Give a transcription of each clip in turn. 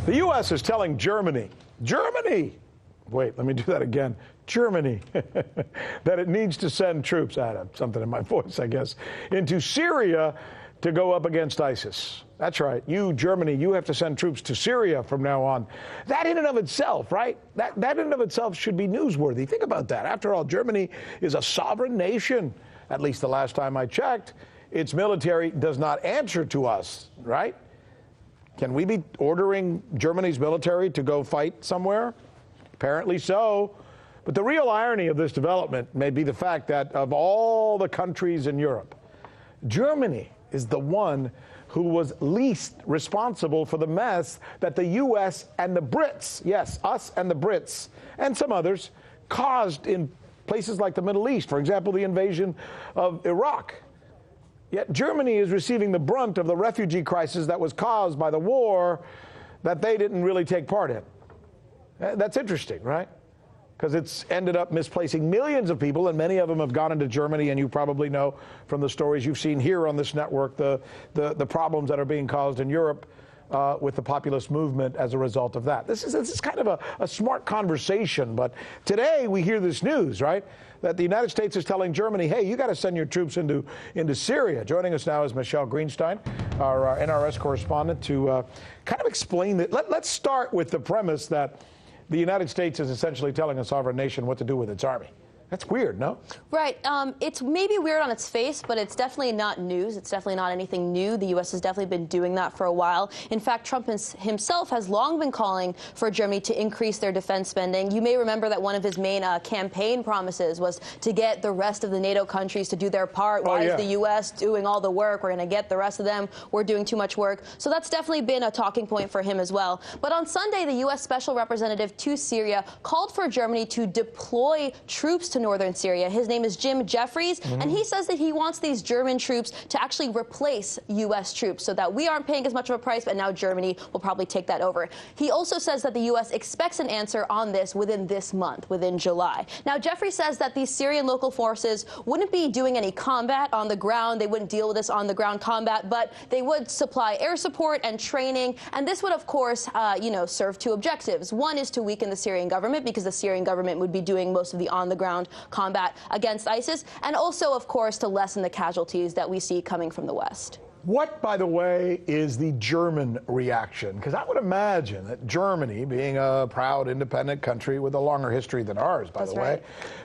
The U.S. is telling Germany, wait, let me do that again, Germany, that it needs to send troops, I had something in my voice, I guess, into Syria to go up against ISIS. That's right, you, Germany, you have to send troops to Syria from now on. That in and of itself, right? That in and of itself should be newsworthy. Think about that. After all, Germany is a sovereign nation. At least the last time I checked, its military does not answer to us, right? Can we be ordering Germany's military to go fight somewhere? Apparently so. But the real irony of this development may be the fact that of all the countries in Europe, Germany is the one who was least responsible for the mess that the U.S. and the Brits, yes, us and the Brits, and some others, caused in places like the Middle East. For example, the invasion of Iraq. Yet Germany is receiving the brunt of the refugee crisis that was caused by the war that they didn't really take part in. That's interesting, right? Because it's ended up misplacing millions of people, and many of them have gone into Germany, and you probably know from the stories you've seen here on this network the problems that are being caused in Europe with the populist movement as a result of that. This is kind of a smart conversation, but today we hear this news, right, that the United States is telling Germany, hey, you got to send your troops into Syria. Joining us now is Michelle Greenstein, our NRS correspondent, to kind of explain that. Let's start with the premise that the United States is essentially telling a sovereign nation what to do with its army. That's weird, no? Right. It's maybe weird on its face, but it's definitely not news. It's definitely not anything new. The U.S. has definitely been doing that for a while. In fact, Trump himself has long been calling for Germany to increase their defense spending. You may remember that one of his main campaign promises was to get the rest of the NATO countries to do their part. Why is the U.S. doing all the work? We're going to get the rest of them. We're doing too much work. So that's definitely been a talking point for him as well. But on Sunday, the U.S. Special Representative to Syria called for Germany to deploy troops to northern Syria. His name is Jim Jeffries, and he says that he wants these German troops to actually replace U.S. troops so that we aren't paying as much of a price, but now Germany will probably take that over. He also says that the U.S. expects an answer on this within this month, within July. Now, Jeffries says that these Syrian local forces wouldn't be doing any combat on the ground. They wouldn't deal with this on-the-ground combat, but they would supply air support and training, and this would, of course, serve two objectives. One is to weaken the Syrian government, because the Syrian government would be doing most of the on-the-ground combat against ISIS, and also, of course, to lessen the casualties that we see coming from the West. What, by the way, is the German reaction? Because I would imagine that Germany, being a proud, independent country with a longer history than ours, by the way,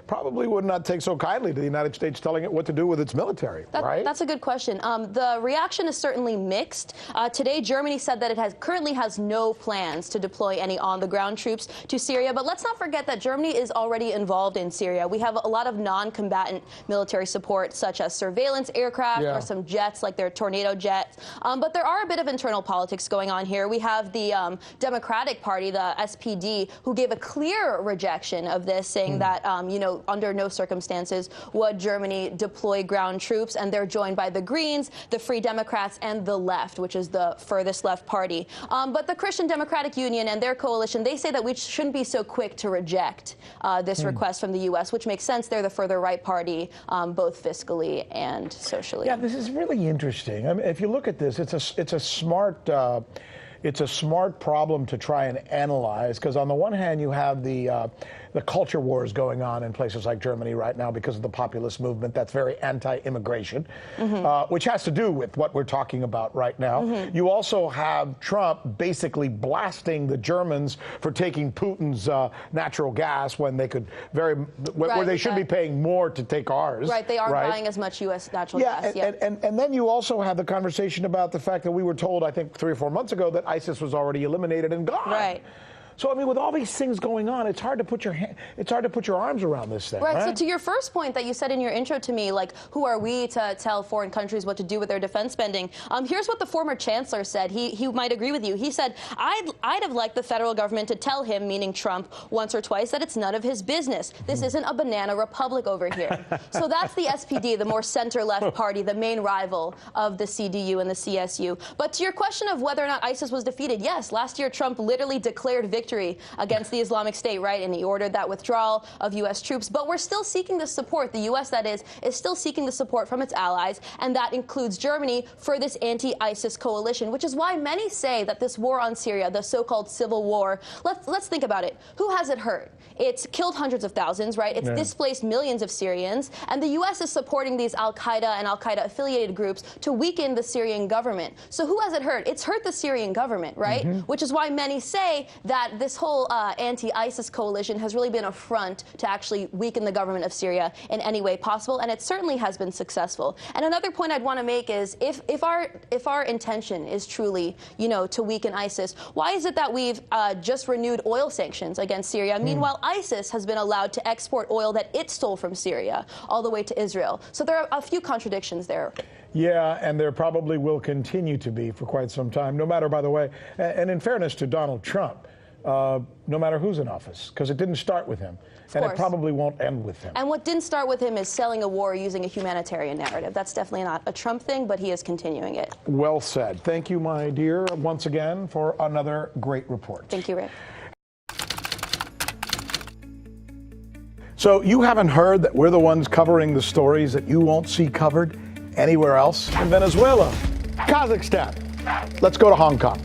probably would not take so kindly to the United States telling it what to do with its military, right? That's a good question. The reaction is certainly mixed. Today, Germany said that it currently has no plans to deploy any on-the-ground troops to Syria. But let's not forget that Germany is already involved in Syria. We have a lot of non-combatant military support, such as surveillance aircraft or some jets like their Tornado jets. But there are a bit of internal politics going on here. We have the Democratic Party, the SPD, who gave a clear rejection of this, saying that, under no circumstances would Germany deploy ground troops. And they're joined by the Greens, the Free Democrats, and the Left, which is the furthest left party. But the Christian Democratic Union and their coalition, they say that we shouldn't be so quick to reject this request from the U.S., which makes sense. They're the further right party, both fiscally and socially. Yeah, this is really interesting. I mean, if you look at this, it's a smart problem to try and analyze, because on the one hand you have the culture wars going on in places like Germany right now because of the populist movement that's very anti-immigration, which has to do with what we're talking about right now. You also have Trump basically blasting the Germans for taking Putin's natural gas when they could where they should be paying more to take ours. Right, they aren't buying as much U.S. natural gas. And then you also have the conversation about the fact that we were told, I think 3 or 4 months ago, that ISIS was already eliminated and gone. Right. So, I mean, with all these things going on, it's hard to put your arms around this thing. Right. So to your first point that you said in your intro to me, like, who are we to tell foreign countries what to do with their defense spending? Here's what the former chancellor said. He might agree with you. He said, I'd have liked the federal government to tell him, meaning Trump, once or twice that it's none of his business. This isn't a banana republic over here. So that's the SPD, the more center-left party, the main rival of the CDU and the CSU. But to your question of whether or not ISIS was defeated, yes, last year Trump literally declared victory victory against the Islamic State, right? And he ordered that withdrawal of U.S. troops. But we're still seeking the support. The U.S., that is still seeking the support from its allies, and that includes Germany, for this anti-ISIS coalition, which is why many say that this war on Syria, the so-called civil war, let's think about it. Who has it hurt? It's killed hundreds of thousands, right? It's displaced millions of Syrians, and the U.S. is supporting these al-Qaeda and al-Qaeda-affiliated groups to weaken the Syrian government. So who has it hurt? It's hurt the Syrian government, right? Which is why many say that this whole anti-ISIS coalition has really been a front to actually weaken the government of Syria in any way possible, and it certainly has been successful. And another point I'd want to make is if our intention is truly, to weaken ISIS, why is it that we've just renewed oil sanctions against Syria? Meanwhile, ISIS has been allowed to export oil that it stole from Syria all the way to Israel. So there are a few contradictions there. Yeah, and there probably will continue to be for quite some time, no matter, by the way, and in fairness to Donald Trump, no matter who's in office, because it didn't start with him, and it probably won't end with him. And what didn't start with him is selling a war using a humanitarian narrative. That's definitely not a Trump thing, but he is continuing it. Well said. Thank you, my dear, once again, for another great report. Thank you, Rick. So you haven't heard that we're the ones covering the stories that you won't see covered anywhere else? In Venezuela, Kazakhstan, let's go to Hong Kong.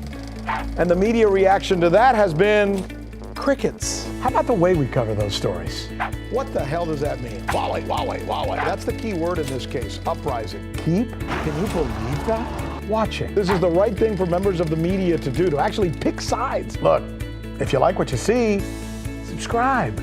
And the media reaction to that has been crickets. How about the way we cover those stories? What the hell does that mean? Huawei, Huawei, Huawei. That's the key word in this case, uprising. Keep? Can you believe that? Watching. This is the right thing for members of the media to do, to actually pick sides. Look, if you like what you see, subscribe.